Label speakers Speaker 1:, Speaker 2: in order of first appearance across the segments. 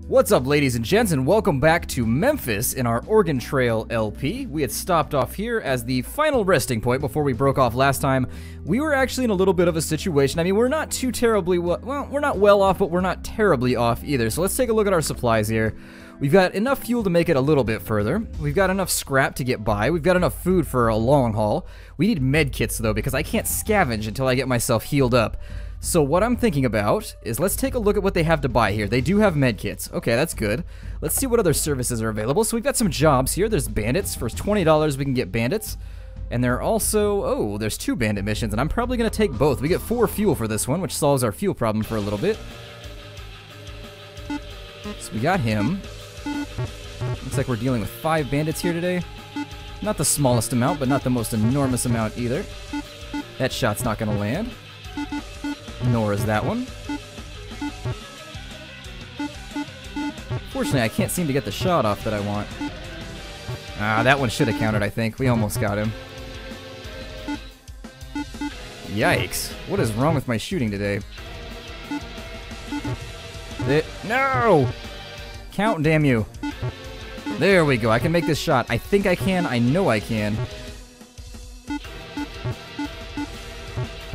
Speaker 1: What's up, ladies and gents, and welcome back to Memphis in our Oregon Trail LP. We had stopped off here as the final resting point before we broke off last time. We were actually in a little bit of a situation. I mean, we're not too terribly well, we're not well off, but we're not terribly off either. So let's take a look at our supplies here. We've got enough fuel to make it a little bit further. We've got enough scrap to get by. We've got enough food for a long haul. We need med kits though, because I can't scavenge until I get myself healed up. So what I'm thinking about is let's take a look at what they have to buy here. They do have med kits. Okay, that's good. Let's see what other services are available. So we've got some jobs here. There's bandits. For $20 we can get bandits. And there are also, oh, there's 2 bandit missions, and I'm probably going to take both. We get 4 fuel for this one, which solves our fuel problem for a little bit. So we got him. Looks like we're dealing with 5 bandits here today. Not the smallest amount, but not the most enormous amount either. That shot's not going to land. Nor is that one. Fortunately, I can't seem to get the shot off that I want. Ah, that one should have counted, I think. We almost got him. Yikes. What is wrong with my shooting today? No! Count, damn you. There we go. I can make this shot. I think I can. I know I can.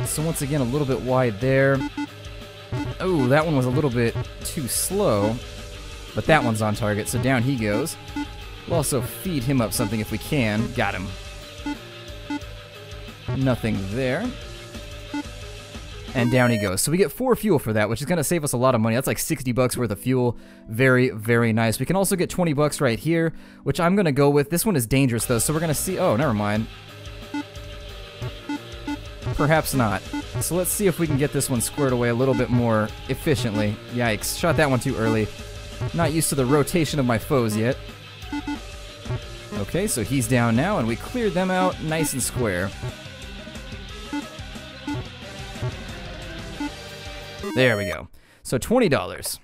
Speaker 1: So once again, a little bit wide there. Oh, that one was a little bit too slow. But that one's on target, so down he goes. We'll also feed him up something if we can. Got him. Nothing there. And down he goes. So we get 4 fuel for that, which is going to save us a lot of money. That's like 60 bucks worth of fuel. Very, very nice. We can also get 20 bucks right here, which I'm going to go with. This one is dangerous, though, so we're going to see... Oh, never mind. Perhaps not. So let's see if we can get this one squared away a little bit more efficiently. Yikes. Shot that one too early. Not used to the rotation of my foes yet. Okay, so he's down now, and we cleared them out nice and square. There we go. So $20. Let's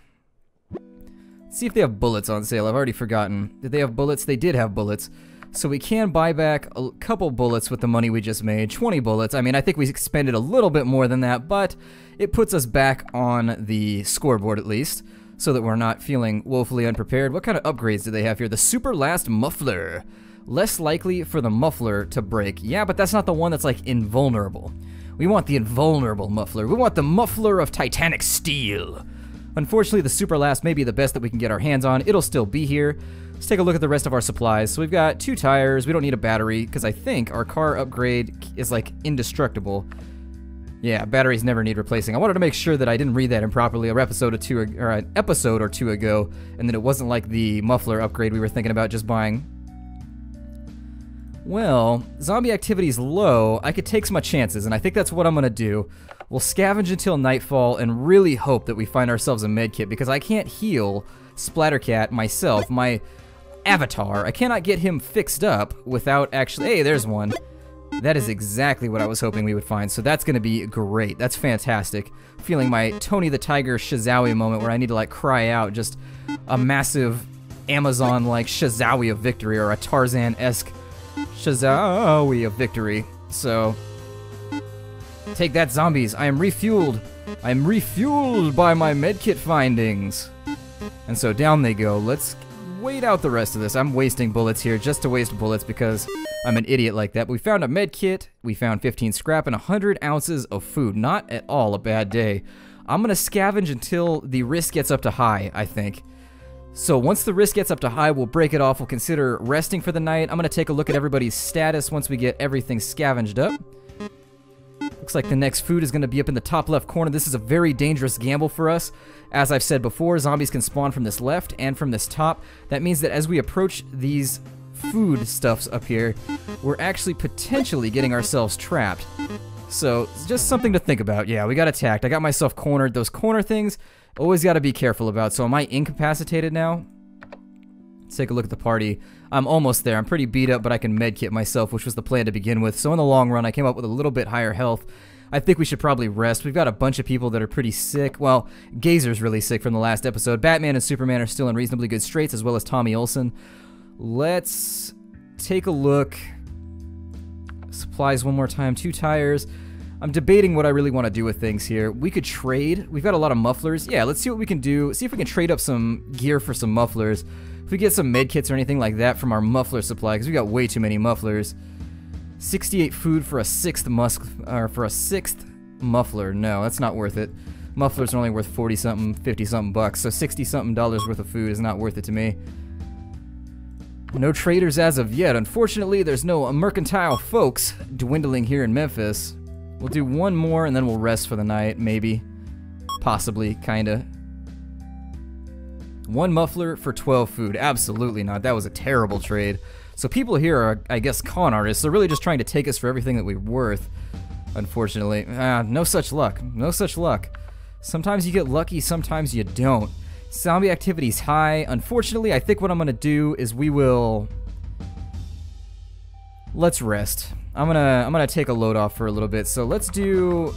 Speaker 1: see if they have bullets on sale. I've already forgotten. Did they have bullets? They did have bullets. So we can buy back a couple bullets with the money we just made. 20 bullets. I mean, I think we expended a little bit more than that, but it puts us back on the scoreboard at least, so that we're not feeling woefully unprepared. What kind of upgrades do they have here? The super last muffler. Less likely for the muffler to break. Yeah, but that's not the one that's like invulnerable. We want the invulnerable muffler. We want the muffler of titanic steel. Unfortunately, the super last may be the best that we can get our hands on. It'll still be here. Let's take a look at the rest of our supplies. So we've got 2 tires. We don't need a battery because I think our car upgrade is like indestructible. Yeah, batteries never need replacing. I wanted to make sure that I didn't read that improperly an episode or two ago, and that it wasn't like the muffler upgrade we were thinking about just buying. Well, zombie activity's low. I could take some chances, and I think that's what I'm gonna do. We'll scavenge until nightfall and really hope that we find ourselves a med kit, because I can't heal Splattercat myself. My avatar, I cannot get him fixed up without actually... Hey, there's one. That is exactly what I was hoping we would find, so that's gonna be great. That's fantastic. Feeling my Tony the Tiger Shazowie moment where I need to like cry out just a massive Amazon-like Shazowie of victory, or a Tarzan-esque Shazowie of victory. So, take that, zombies. I am refueled. I am refueled by my medkit findings. And so down they go. Let's wait out the rest of this. I'm wasting bullets here just to waste bullets because I'm an idiot like that. But we found a med kit, we found 15 scrap, and 100 ounces of food. Not at all a bad day. I'm gonna scavenge until the risk gets up to high, I think. So once the risk gets up to high, we'll break it off. We'll consider resting for the night. I'm gonna take a look at everybody's status once we get everything scavenged up. Looks like the next food is going to be up in the top left corner. This is a very dangerous gamble for us. As I've said before, zombies can spawn from this left and from this top. That means that as we approach these food stuffs up here, we're actually potentially getting ourselves trapped. So, it's just something to think about. Yeah, we got attacked. I got myself cornered. Those corner things, always got to be careful about. So am I incapacitated now? Let's take a look at the party. I'm almost there. I'm pretty beat up, but I can medkit myself, which was the plan to begin with. So in the long run, I came up with a little bit higher health. I think we should probably rest. We've got a bunch of people that are pretty sick. Well, Gazer's really sick from the last episode. Batman and Superman are still in reasonably good straits, as well as Tommy Olsen. Let's take a look. Supplies one more time. 2 tires. I'm debating what I really want to do with things here. We could trade. We've got a lot of mufflers. Yeah, let's see what we can do. See if we can trade up some gear for some mufflers. If we get some med kits or anything like that from our muffler supply, because we got way too many mufflers. 68 food for a sixth muffler. No, that's not worth it. Mufflers are only worth 40-something, 50-something bucks, so 60-something dollars worth of food is not worth it to me. No traders as of yet. Unfortunately, there's no mercantile folks dwindling here in Memphis. We'll do one more and then we'll rest for the night, maybe. Possibly, kinda. One muffler for 12 food. Absolutely not. That was a terrible trade. So people here are, I guess, con artists. They're really just trying to take us for everything that we're worth. Unfortunately. No such luck. No such luck. Sometimes you get lucky, sometimes you don't. Zombie activity's high. Unfortunately, I think what I'm gonna do is we will... Let's rest. I'm gonna take a load off for a little bit. So let's do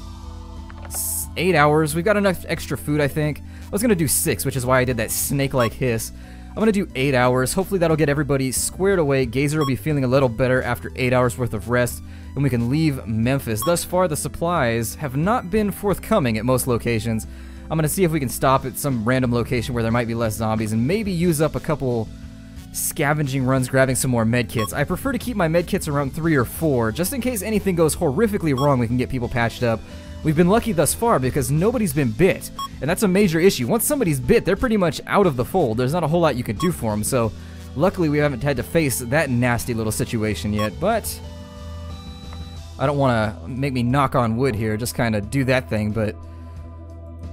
Speaker 1: 8 hours. We've got enough extra food, I think. I was gonna do 6, which is why I did that snake-like hiss. I'm gonna do 8 hours. Hopefully that'll get everybody squared away. Gazer will be feeling a little better after 8 hours worth of rest, and we can leave Memphis. Thus far, the supplies have not been forthcoming at most locations. I'm gonna see if we can stop at some random location where there might be less zombies and maybe use up a couple scavenging runs grabbing some more medkits. I prefer to keep my medkits around 3 or 4, just in case anything goes horrifically wrong we can get people patched up. We've been lucky thus far because nobody's been bit, and that's a major issue. Once somebody's bit, they're pretty much out of the fold. There's not a whole lot you can do for them, so luckily we haven't had to face that nasty little situation yet, but I don't want to make me knock on wood here, just kind of do that thing, but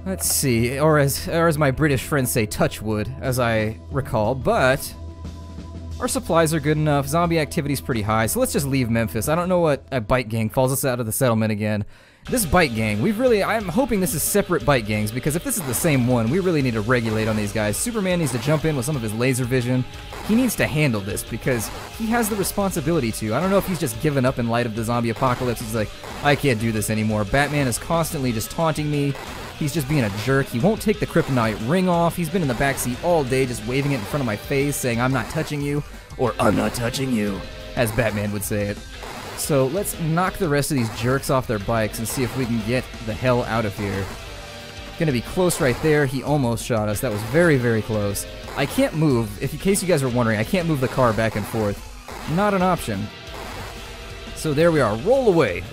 Speaker 1: let's see, or as my British friends say, touch wood, as I recall, but our supplies are good enough. Zombie activity's pretty high, so let's just leave Memphis. I don't know what a bite gang falls us out of the settlement again. This bite gang, I'm hoping this is separate bite gangs, because if this is the same one, we really need to regulate on these guys. Superman needs to jump in with some of his laser vision. He needs to handle this, because he has the responsibility to. I don't know if he's just given up in light of the zombie apocalypse. He's like, I can't do this anymore. Batman is constantly just taunting me. He's just being a jerk. He won't take the kryptonite ring off. He's been in the backseat all day just waving it in front of my face, saying, I'm not touching you, or I'm not touching you, as Batman would say it. So let's knock the rest of these jerks off their bikes and see if we can get the hell out of here. Gonna be close right there. He almost shot us. That was very, very close. I can't move. In case you guys are wondering, I can't move the car back and forth. Not an option. So there we are. Roll away,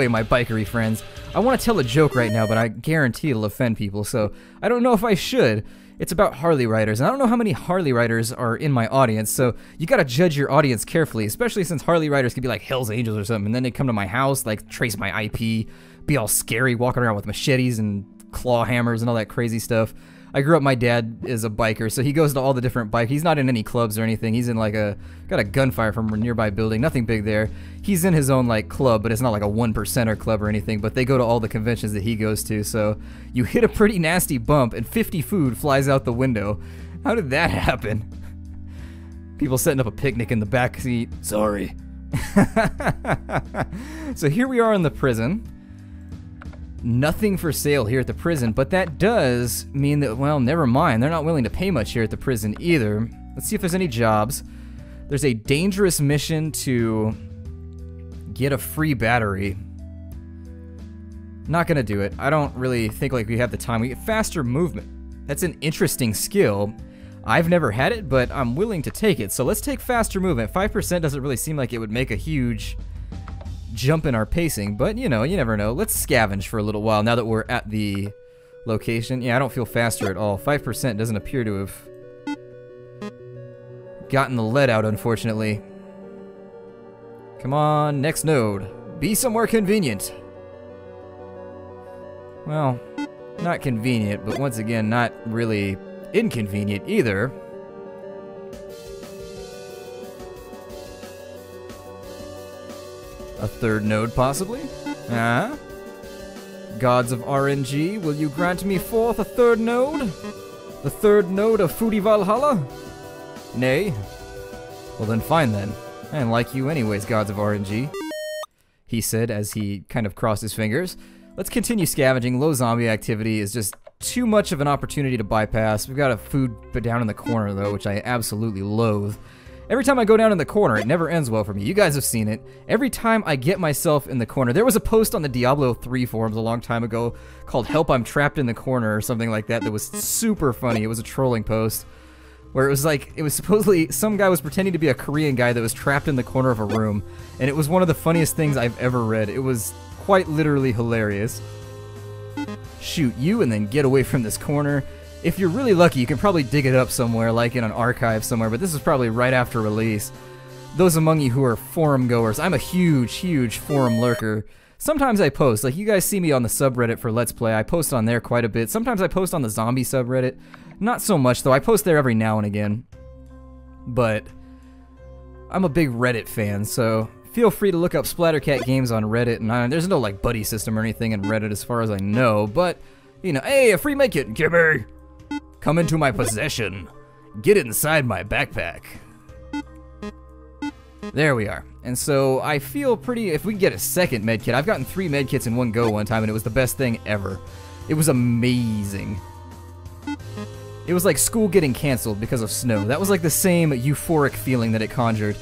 Speaker 1: my bikery friends. I want to tell a joke right now, but I guarantee it'll offend people, so I don't know if I should. It's about Harley riders, and I don't know how many Harley riders are in my audience, so you gotta judge your audience carefully, especially since Harley riders could be like Hell's Angels or something, and then they come to my house, like trace my IP, be all scary, walking around with machetes and claw hammers and all that crazy stuff. I grew up, my dad is a biker, so he goes to all the different bike. He's not in any clubs or anything. He's in like got a gunfire from a nearby building, nothing big there. He's in his own like club, but it's not like a 1%er club or anything, but they go to all the conventions that he goes to, so you hit a pretty nasty bump and 50 food flies out the window. How did that happen? People setting up a picnic in the back seat. Sorry. So here we are in the prison. Nothing for sale here at the prison, but that does mean that, well, never mind. They're not willing to pay much here at the prison either. Let's see if there's any jobs. There's a dangerous mission to get a free battery. Not gonna do it. I don't really think like we have the time. We get faster movement. That's an interesting skill. I've never had it, but I'm willing to take it. So let's take faster movement. 5% doesn't really seem like it would make a huge jump in our pacing, but you know, you never know. Let's scavenge for a little while now that we're at the location. Yeah, I don't feel faster at all. 5% doesn't appear to have gotten the lead out, unfortunately. Come on, next node. Be somewhere convenient. Well, not convenient, but once again, not really inconvenient either. A third node, possibly? Ah? Gods of RNG, will you grant me forth a third node? The third node of Foodie Valhalla? Nay? Well then fine then. I like you anyways, gods of RNG. He said as he kind of crossed his fingers. Let's continue scavenging. Low zombie activity is just too much of an opportunity to bypass. We've got a food but down in the corner though, which I absolutely loathe. Every time I go down in the corner, it never ends well for me. You guys have seen it. Every time I get myself in the corner, there was a post on the Diablo 3 forums a long time ago called "Help, I'm Trapped in the Corner" or something like that was super funny. It was a trolling post where it was like, it was supposedly, some guy was pretending to be a Korean guy that was trapped in the corner of a room, and it was one of the funniest things I've ever read. It was quite literally hilarious. Shoot you and then get away from this corner. If you're really lucky, you can probably dig it up somewhere, like in an archive somewhere, but this is probably right after release. Those among you who are forum goers, I'm a huge forum lurker. Sometimes I post, like you guys see me on the subreddit for Let's Play, I post on there quite a bit. Sometimes I post on the zombie subreddit, not so much though, I post there every now and again. But I'm a big Reddit fan, so feel free to look up Splattercat games on Reddit, and there's no like buddy system or anything in Reddit as far as I know, but, you know, hey, a free medkit, gimme! Come into my possession. Get inside my backpack. There we are. And so I feel pretty, if we can get a second medkit, I've gotten 3 medkits in one go one time and it was the best thing ever. It was amazing. It was like school getting canceled because of snow. That was like the same euphoric feeling that it conjured.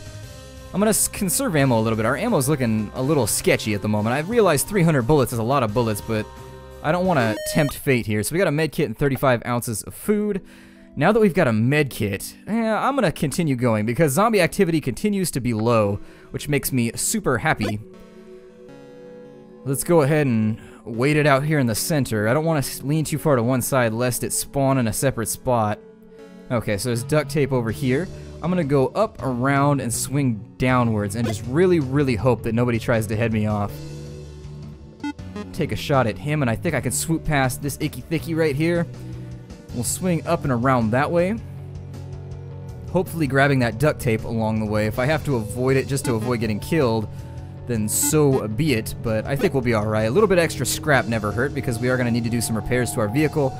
Speaker 1: I'm gonna conserve ammo a little bit. Our ammo's looking a little sketchy at the moment. I realize 300 bullets is a lot of bullets, but I don't want to tempt fate here. So we got a med kit and 35 ounces of food. Now that we've got a med kit, I'm going to continue going because zombie activity continues to be low, which makes me super happy. Let's go ahead and wait it out here in the center. I don't want to lean too far to one side lest it spawn in a separate spot. Okay, so there's duct tape over here. I'm going to go up, around, and swing downwards and just really hope that nobody tries to head me off. Take a shot at him, and I think I can swoop past this icky thicky right here. We'll swing up and around that way. Hopefully grabbing that duct tape along the way. If I have to avoid it just to avoid getting killed, then so be it, but I think we'll be alright. A little bit extra scrap never hurt because we are going to need to do some repairs to our vehicle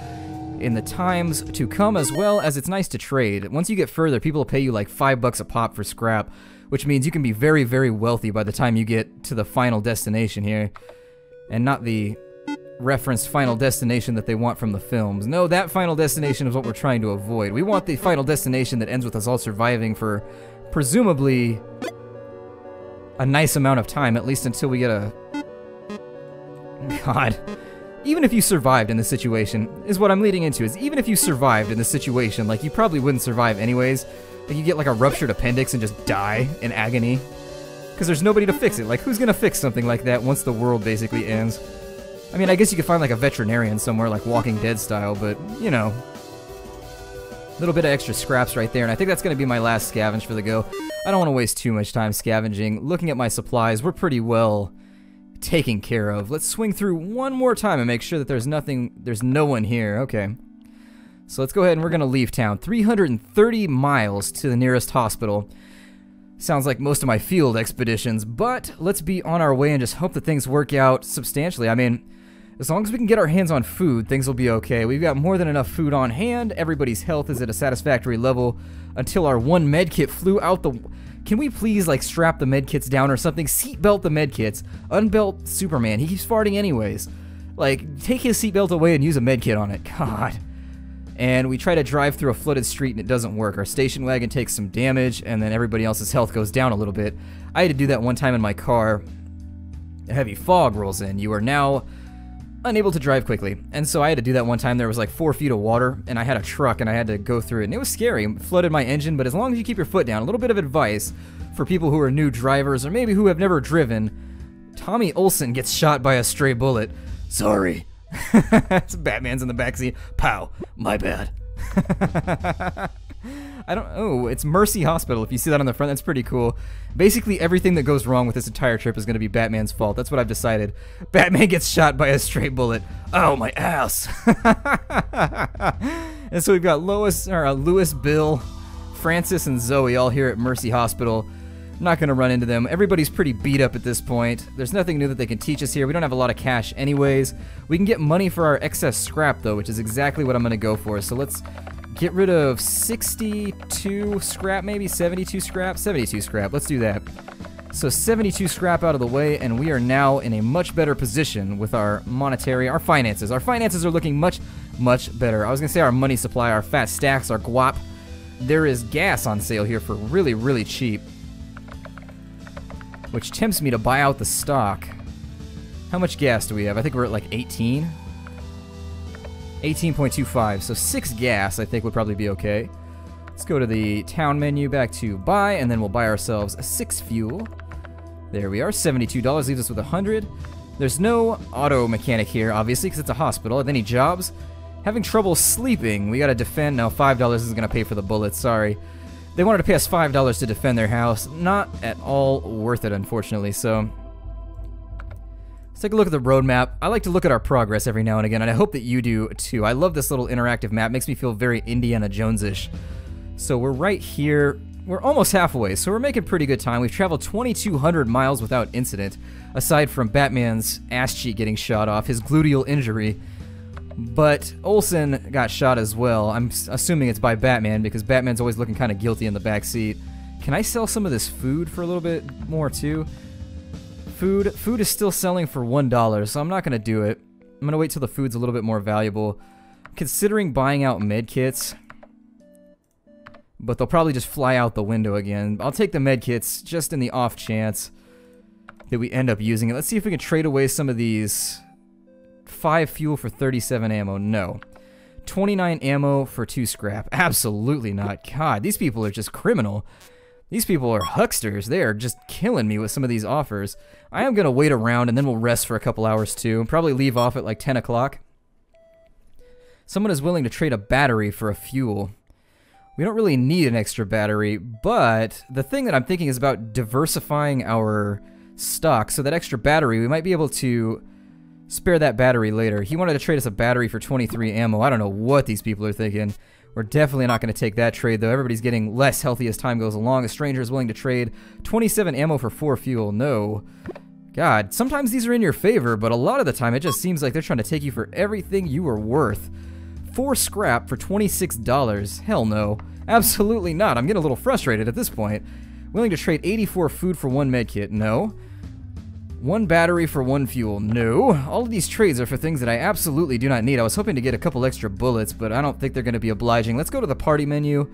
Speaker 1: in the times to come, as well as it's nice to trade. Once you get further, people will pay you like $5 a pop for scrap, which means you can be very wealthy by the time you get to the final destination here. And not the referenced final destination that they want from the films. No, that final destination is what we're trying to avoid. We want the final destination that ends with us all surviving for presumably a nice amount of time, at least until we get a... God. Even if you survived in this situation, is what I'm leading into, is even if you survived in this situation, like, you probably wouldn't survive anyways. Like, you get like a ruptured appendix and just die in agony. Because there's nobody to fix it. Like, who's gonna fix something like that once the world basically ends? I mean, I guess you could find like a veterinarian somewhere, like Walking Dead style, but, you know. A little bit of extra scraps right there, and I think that's gonna be my last scavenge for the go. I don't want to waste too much time scavenging. Looking at my supplies, we're pretty well taken care of. Let's swing through one more time and make sure that there's no one here. Okay. So let's go ahead and we're gonna leave town. 330 miles to the nearest hospital. Sounds like most of my field expeditions, but let's be on our way and just hope that things work out substantially. I mean, as long as we can get our hands on food, things will be okay. We've got more than enough food on hand. Everybody's health is at a satisfactory level until our one medkit flew out the... Can we please, like, strap the medkits down or something? Seatbelt the medkits. Unbelt Superman. He keeps farting anyways. Like, take his seatbelt away and use a medkit on it. God. And we try to drive through a flooded street and it doesn't work. Our station wagon takes some damage and then everybody else's health goes down a little bit. I had to do that one time in my car. A heavy fog rolls in. You are now unable to drive quickly. And so I had to do that one time. There was like 4 feet of water and I had a truck and I had to go through it. And it was scary. It flooded my engine, but as long as you keep your foot down, a little bit of advice for people who are new drivers or maybe who have never driven. Tommy Olsen gets shot by a stray bullet. Sorry. Batman's in the backseat. Pow. My bad. Oh, it's Mercy Hospital. If you see that on the front, that's pretty cool. Basically, everything that goes wrong with this entire trip is going to be Batman's fault. That's what I've decided. Batman gets shot by a stray bullet. Oh, my ass. And so we've got Louis, Bill, Francis, and Zoe all here at Mercy Hospital. I'm not going to run into them. Everybody's pretty beat up at this point. There's nothing new that they can teach us here. We don't have a lot of cash anyways. We can get money for our excess scrap, though, which is exactly what I'm going to go for. So let's get rid of 62 scrap, maybe 72 scrap? 72 scrap. Let's do that. So 72 scrap out of the way, and we are now in a much better position with our finances. Our finances are looking much better. I was going to say our money supply, our fat stacks, our guap. there is gas on sale here for really, really cheap, which tempts me to buy out the stock. How much gas do we have? I think we're at like 18. 18.25, so 6 gas I think would probably be okay. Let's go to the town menu, back to buy, and then we'll buy ourselves a 6 fuel. There we are, $72, leaves us with 100. There's no auto mechanic here, obviously, because it's a hospital. Have any jobs? Having trouble sleeping. We gotta defend. No, $5 isn't gonna pay for the bullets, sorry. They wanted to pay us $5 to defend their house. Not at all worth it, unfortunately, so... Let's take a look at the roadmap. I like to look at our progress every now and again, and I hope that you do too. I love this little interactive map. Makes me feel very Indiana Jones-ish. So we're right here. We're almost halfway, so we're making pretty good time. We've traveled 2,200 miles without incident, aside from Batman's ass cheek getting shot off, his gluteal injury. But Olsen got shot as well. I'm assuming it's by Batman, because Batman's always looking kind of guilty in the back seat. Can I sell some of this food for a little bit more too? Food is still selling for $1, so I'm not going to do it. I'm going to wait till the food's a little bit more valuable. Considering buying out medkits, but they'll probably just fly out the window again. I'll take the medkits just in the off chance that we end up using it. Let's see if we can trade away some of these. 5 fuel for 37 ammo. No. 29 ammo for 2 scrap. Absolutely not. God, these people are just criminal. These people are hucksters. They are just killing me with some of these offers. I am going to wait around and then we'll rest for a couple hours too. And probably leave off at like 10 o'clock. Someone is willing to trade a battery for a fuel. We don't really need an extra battery, but the thing that I'm thinking is about diversifying our stock. So that extra battery, we might be able to spare that battery later. He wanted to trade us a battery for 23 ammo. I don't know what these people are thinking. We're definitely not going to take that trade, though. Everybody's getting less healthy as time goes along. A stranger is willing to trade 27 ammo for 4 fuel. No. God, sometimes these are in your favor, but a lot of the time it just seems like they're trying to take you for everything you are worth. 4 scrap for $26. Hell no. Absolutely not. I'm getting a little frustrated at this point. Willing to trade 84 food for 1 medkit. No. 1 battery for 1 fuel. No. All of these trades are for things that I absolutely do not need. I was hoping to get a couple extra bullets, but I don't think they're going to be obliging. Let's go to the party menu,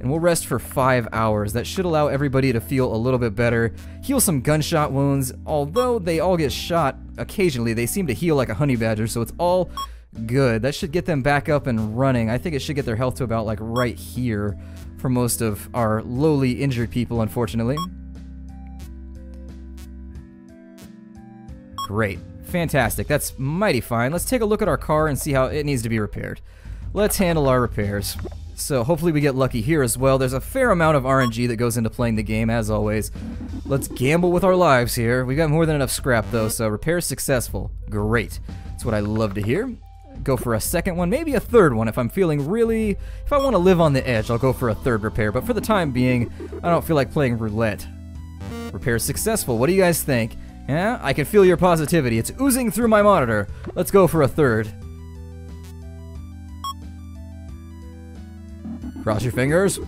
Speaker 1: and we'll rest for 5 hours. That should allow everybody to feel a little bit better. Heal some gunshot wounds. Although they all get shot occasionally, they seem to heal like a honey badger, so it's all good. That should get them back up and running. I think it should get their health to about like right here for most of our lowly injured people, unfortunately. Great. Fantastic. That's mighty fine. Let's take a look at our car and see how it needs to be repaired. Let's handle our repairs. So hopefully we get lucky here as well. There's a fair amount of RNG that goes into playing the game, as always. Let's gamble with our lives here. We got more than enough scrap, though, so repair successful. Great. That's what I love to hear. Go for a second one, maybe a third one if I'm feeling really... If I want to live on the edge, I'll go for a third repair. But for the time being, I don't feel like playing roulette. Repair successful. What do you guys think? Yeah, I can feel your positivity. It's oozing through my monitor. Let's go for a third. Cross your fingers.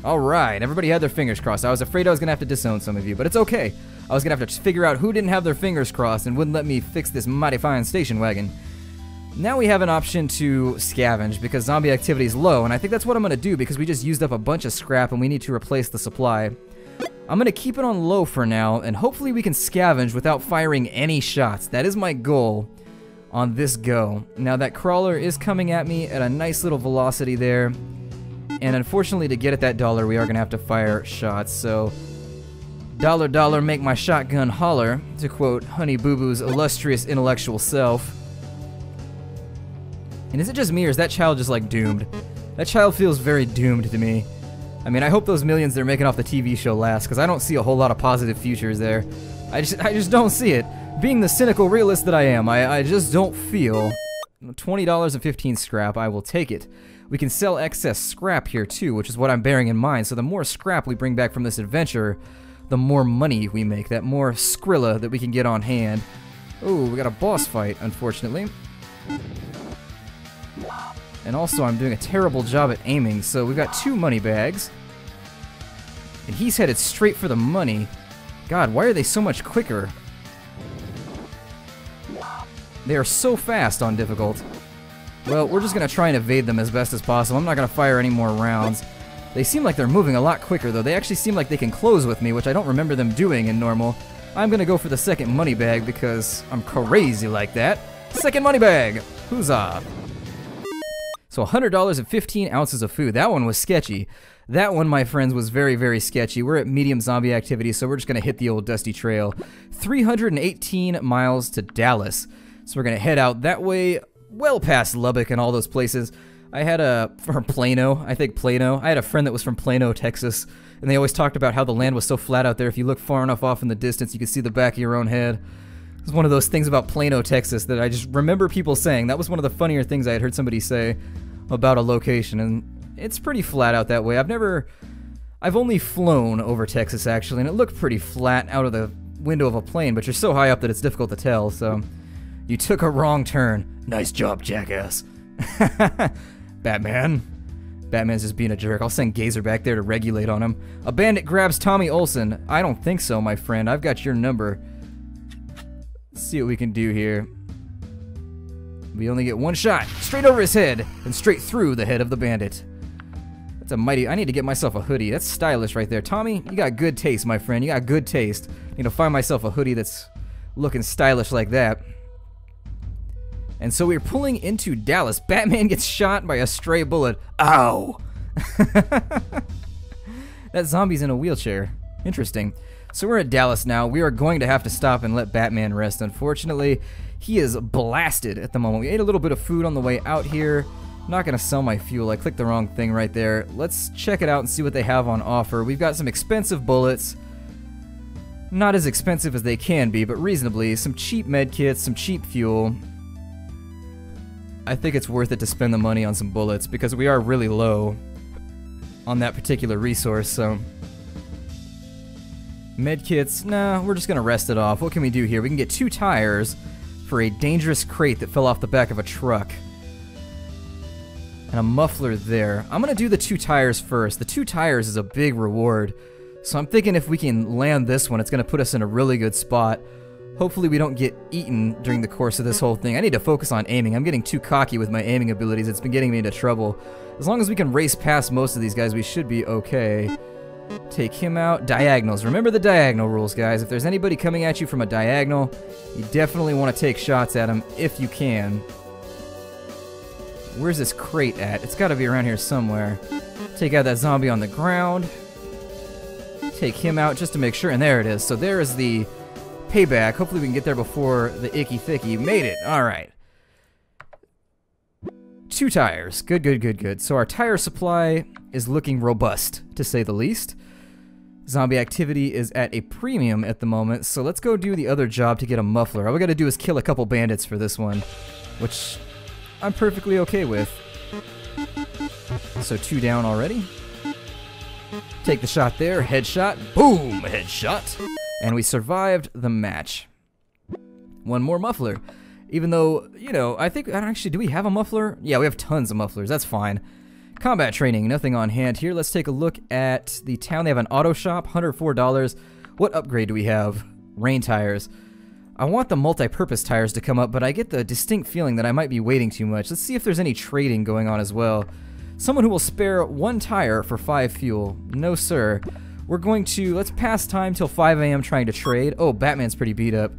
Speaker 1: Alright, everybody had their fingers crossed. I was afraid I was going to have to disown some of you, but it's okay. I was going to have to figure out who didn't have their fingers crossed and wouldn't let me fix this mighty fine station wagon. Now we have an option to scavenge because zombie activity is low, and I think that's what I'm going to do because we just used up a bunch of scrap and we need to replace the supply. I'm going to keep it on low for now, and hopefully we can scavenge without firing any shots. That is my goal on this go. Now that crawler is coming at me at a nice little velocity there, and unfortunately to get at that dollar we are going to have to fire shots, so dollar dollar make my shotgun holler, to quote Honey Boo Boo's illustrious intellectual self. And is it just me or is that child just like doomed? That child feels very doomed to me. I mean, I hope those millions they're making off the TV show last, because I don't see a whole lot of positive futures there. I just don't see it. Being the cynical realist that I am, I just don't feel. $20 and 15 scrap, I will take it. We can sell excess scrap here too, which is what I'm bearing in mind. So the more scrap we bring back from this adventure, the more money we make, that more Skrilla that we can get on hand. Oh, we got a boss fight, unfortunately. And also, I'm doing a terrible job at aiming, so we've got 2 money bags. And he's headed straight for the money. God, why are they so much quicker? They are so fast on difficult. Well, we're just going to try and evade them as best as possible. I'm not going to fire any more rounds. They seem like they're moving a lot quicker, though. They actually seem like they can close with me, which I don't remember them doing in normal. I'm going to go for the second money bag because I'm crazy like that. Second money bag! Huzzah! So $100 and 15 ounces of food. That one was sketchy. That one, my friends, was very, very sketchy. We're at medium zombie activity, so we're just going to hit the old dusty trail. 318 miles to Dallas. So we're going to head out that way, well past Lubbock and all those places. I had from Plano, I think Plano. I had a friend that was from Plano, Texas, and they always talked about how the land was so flat out there. If you look far enough off in the distance, you could see the back of your own head. It's one of those things about Plano, Texas that I just remember people saying. That was one of the funnier things I had heard somebody say about a location, and it's pretty flat out that way. I've only flown over Texas, actually, and it looked pretty flat out of the window of a plane, but you're so high up that it's difficult to tell, so you took a wrong turn. Nice job, jackass. Batman. Batman's just being a jerk. I'll send Gazer back there to regulate on him. A bandit grabs Tommy Olsen. I don't think so, my friend. I've got your number. Let's see what we can do here. We only get one shot. Straight over his head and straight through the head of the bandit. That's a mighty... I need to get myself a hoodie. That's stylish right there. Tommy, you got good taste, my friend. You got good taste. I need to find myself a hoodie that's looking stylish like that. And so we're pulling into Dallas. Batman gets shot by a stray bullet. Ow! That zombie's in a wheelchair. Interesting. So we're at Dallas now. We are going to have to stop and let Batman rest. Unfortunately, he is blasted at the moment. We ate a little bit of food on the way out here. I'm not going to sell my fuel. I clicked the wrong thing right there. Let's check it out and see what they have on offer. We've got some expensive bullets. Not as expensive as they can be, but reasonably. Some cheap med kits, some cheap fuel. I think it's worth it to spend the money on some bullets because we are really low on that particular resource, so... Medkits, nah, we're just gonna rest it off. What can we do here? We can get 2 tires for a dangerous crate that fell off the back of a truck. And a muffler there. I'm gonna do the 2 tires first. The 2 tires is a big reward. So I'm thinking if we can land this one, it's gonna put us in a really good spot. Hopefully we don't get eaten during the course of this whole thing. I need to focus on aiming. I'm getting too cocky with my aiming abilities. It's been getting me into trouble. As long as we can race past most of these guys, we should be okay. Take him out. Diagonals. Remember the diagonal rules, guys. If there's anybody coming at you from a diagonal, you definitely want to take shots at them if you can. Where's this crate at? It's got to be around here somewhere. Take out that zombie on the ground. Take him out just to make sure. And there it is. So there is the payback. Hopefully we can get there before the icky thicky. Made it. All right. 2 tires. Good, good, good, good. So our tire supply is looking robust, to say the least. Zombie activity is at a premium at the moment, so let's go do the other job to get a muffler. All we gotta do is kill a couple bandits for this one, which I'm perfectly okay with. So 2 down already. Take the shot there, headshot, boom, headshot. And we survived the match. 1 more muffler. Even though, you know, I think, actually, do we have a muffler? Yeah, we have tons of mufflers, that's fine. Combat training, nothing on hand here. Let's take a look at the town. They have an auto shop, $104. What upgrade do we have? Rain tires. I want the multi-purpose tires to come up, but I get the distinct feeling that I might be waiting too much. Let's see if there's any trading going on as well. Someone who will spare 1 tire for 5 fuel. No, sir. We're going to, let's pass time till 5 a.m. trying to trade. Oh, Batman's pretty beat up.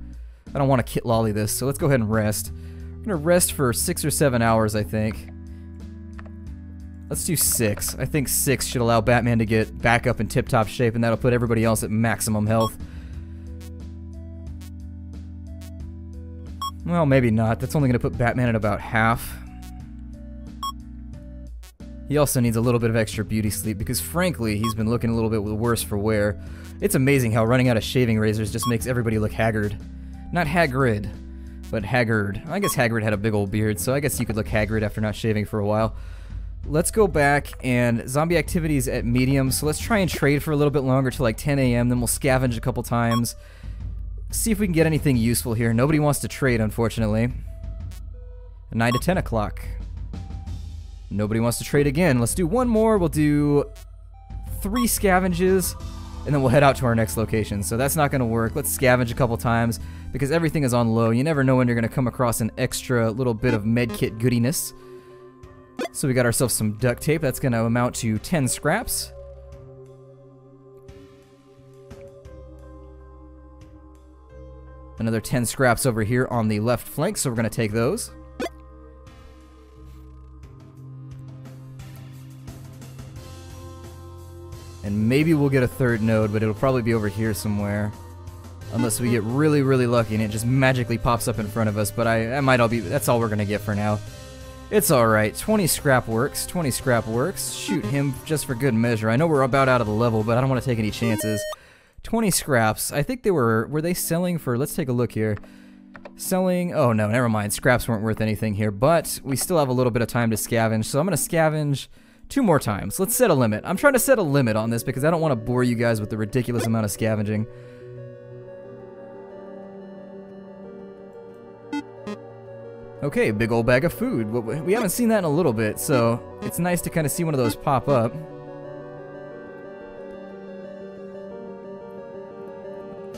Speaker 1: I don't want to kit lolly this, so let's go ahead and rest. I'm going to rest for 6 or 7 hours, I think. Let's do 6. I think 6 should allow Batman to get back up in tip-top shape, and that'll put everybody else at maximum health. Well, maybe not. That's only going to put Batman at about half. He also needs a little bit of extra beauty sleep, because frankly, he's been looking a little bit worse for wear. It's amazing how running out of shaving razors just makes everybody look haggard. Not Hagrid, but haggard. I guess Hagrid had a big old beard, so I guess you could look haggard after not shaving for a while. Let's go back, and zombie activity's at medium, so let's try and trade for a little bit longer till like 10 a.m., then we'll scavenge a couple times. See if we can get anything useful here. Nobody wants to trade, unfortunately. 9 to 10 o'clock. Nobody wants to trade again. Let's do 1 more. We'll do 3 scavenges, and then we'll head out to our next location. So that's not going to work. Let's scavenge a couple times, because everything is on low. You never know when you're going to come across an extra little bit of medkit goodiness. So we got ourselves some duct tape. That's going to amount to 10 scraps. Another 10 scraps over here on the left flank, so we're going to take those. And maybe we'll get a third node, but it'll probably be over here somewhere. Unless we get really, really lucky and it just magically pops up in front of us, but I might all be, that's all we're going to get for now. It's alright, 20 scrap works, 20 scrap works. Shoot him just for good measure. I know we're about out of the level, but I don't want to take any chances. 20 scraps. I think they were they selling for, let's take a look here. Selling, oh no, never mind. Scraps weren't worth anything here, but we still have a little bit of time to scavenge, so I'm going to scavenge 2 more times. Let's set a limit. I'm trying to set a limit on this because I don't want to bore you guys with the ridiculous amount of scavenging. Okay, big old bag of food. We haven't seen that in a little bit, so it's nice to kind of see one of those pop up.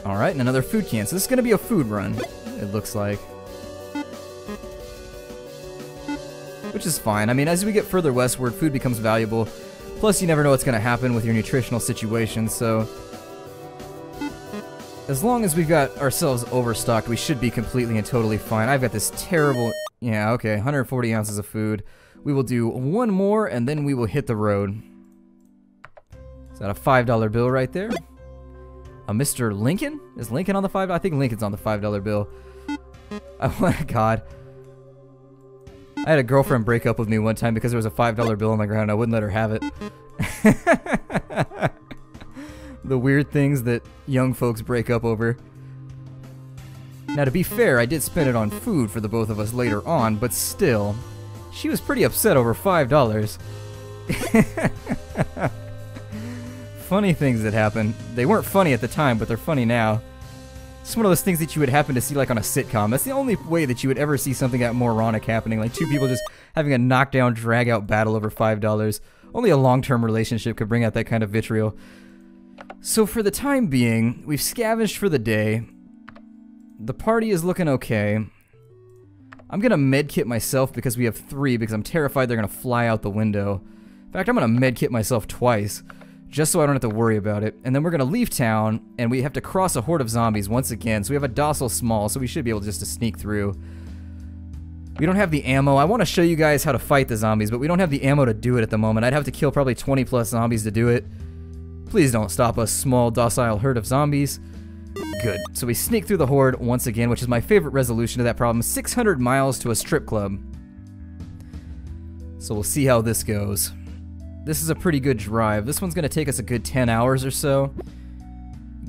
Speaker 1: Alright, and another food can. So this is going to be a food run, it looks like. Which is fine. I mean, as we get further westward, food becomes valuable. Plus, you never know what's going to happen with your nutritional situation, so as long as we've got ourselves overstocked, we should be completely and totally fine. I've got this terrible... Yeah, okay, 140 ounces of food. We will do one more, and then we will hit the road. Is that a $5 bill right there? A Mr. Lincoln? Is Lincoln on the $5? I think Lincoln's on the $5 bill. Oh my god. I had a girlfriend break up with me one time because there was a $5 bill on the ground and I wouldn't let her have it. The weird things that young folks break up over. Now, to be fair, I did spend it on food for the both of us later on, but still, she was pretty upset over $5. Funny things that happen. They weren't funny at the time, but they're funny now. It's one of those things that you would happen to see like on a sitcom. That's the only way that you would ever see something that moronic happening, like two people just having a knockdown, drag-out battle over $5. Only a long-term relationship could bring out that kind of vitriol. So for the time being, we've scavenged for the day. The party is looking okay. I'm gonna medkit myself because we have 3, because I'm terrified they're gonna fly out the window. In fact, I'm gonna medkit myself twice, just so I don't have to worry about it. And then we're gonna leave town, and we have to cross a horde of zombies once again. So we have a docile small, so we should be able just to sneak through. We don't have the ammo. I want to show you guys how to fight the zombies, but we don't have the ammo to do it at the moment. I'd have to kill probably 20 plus zombies to do it. Please don't stop us, small, docile herd of zombies. Good. So we sneak through the horde once again, which is my favorite resolution to that problem. 600 miles to a strip club. So we'll see how this goes. This is a pretty good drive. This one's going to take us a good 10 hours or so.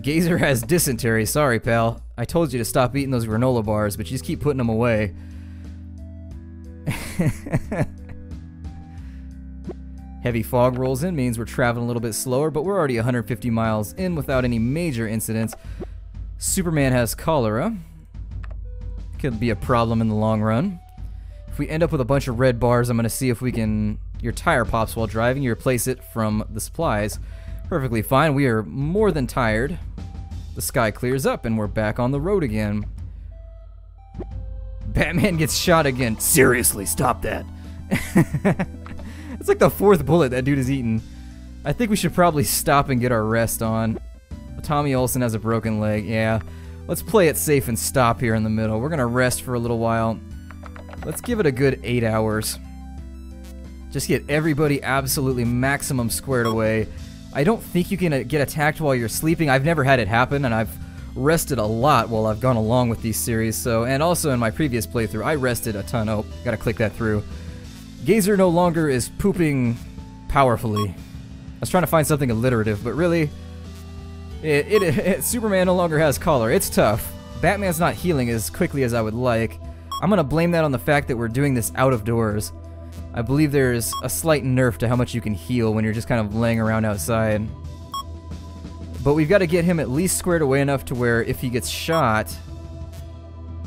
Speaker 1: Gazer has dysentery. Sorry, pal. I told you to stop eating those granola bars, but you just keep putting them away. Heavy fog rolls in, means we're traveling a little bit slower, but we're already 150 miles in without any major incidents. Superman has cholera. Could be a problem in the long run. If we end up with a bunch of red bars, I'm going to see if we can... Your tire pops while driving, you replace it from the supplies. Perfectly fine, we are more than tired. The sky clears up and we're back on the road again. Batman gets shot again. Seriously, stop that. It's like the 4th bullet that dude is eating. I think we should probably stop and get our rest on. Tommy Olsen has a broken leg, yeah. Let's play it safe and stop here in the middle. We're gonna rest for a little while. Let's give it a good 8 hours. Just get everybody absolutely maximum squared away. I don't think you can get attacked while you're sleeping. I've never had it happen, and I've rested a lot while I've gone along with these series. So, and also in my previous playthrough, I rested a ton. Oh, gotta click that through. Gazer no longer is pooping powerfully. I was trying to find something alliterative, but really, Superman no longer has collar. It's tough. Batman's not healing as quickly as I would like. I'm gonna blame that on the fact that we're doing this out of doors. I believe there's a slight nerf to how much you can heal when you're just kind of laying around outside. But we've got to get him at least squared away enough to where if he gets shot,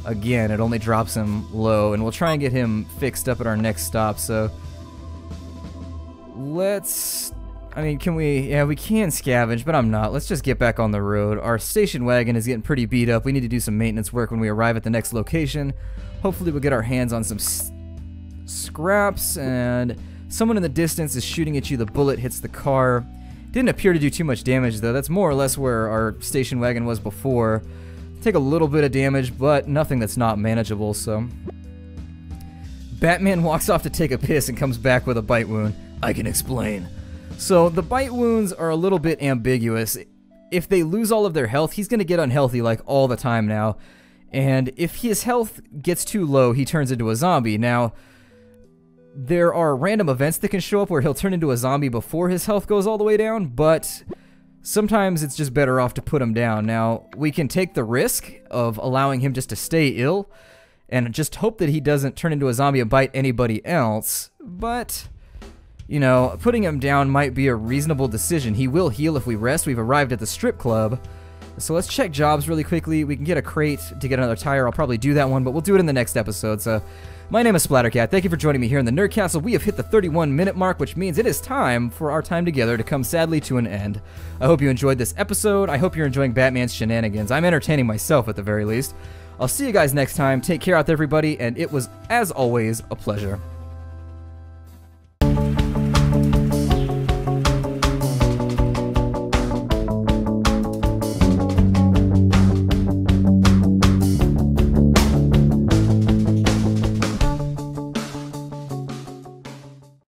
Speaker 1: again, it only drops him low. And we'll try and get him fixed up at our next stop, so... Let's... I mean, can we... Yeah, we can scavenge, but I'm not. Let's just get back on the road. Our station wagon is getting pretty beat up. We need to do some maintenance work when we arrive at the next location. Hopefully we'll get our hands on some... scraps, and someone in the distance is shooting at you. The bullet hits the car. Didn't appear to do too much damage, though. That's more or less where our station wagon was before. Take a little bit of damage, but nothing that's not manageable, so... Batman walks off to take a piss and comes back with a bite wound. I can explain. So, the bite wounds are a little bit ambiguous. If they lose all of their health, he's going to get unhealthy, like, all the time now. And if his health gets too low, he turns into a zombie. Now, there are random events that can show up where he'll turn into a zombie before his health goes all the way down, but sometimes it's just better off to put him down. Now, we can take the risk of allowing him just to stay ill, and just hope that he doesn't turn into a zombie and bite anybody else, but, you know, putting him down might be a reasonable decision. He will heal if we rest. We've arrived at the strip club, so let's check jobs really quickly. We can get a crate to get another tire. I'll probably do that one, but we'll do it in the next episode. So, my name is Splattercat. Thank you for joining me here in the Nerd Castle. We have hit the 31-minute mark, which means it is time for our time together to come sadly to an end. I hope you enjoyed this episode. I hope you're enjoying Batman's shenanigans. I'm entertaining myself at the very least. I'll see you guys next time. Take care out there, everybody, and it was, as always, a pleasure.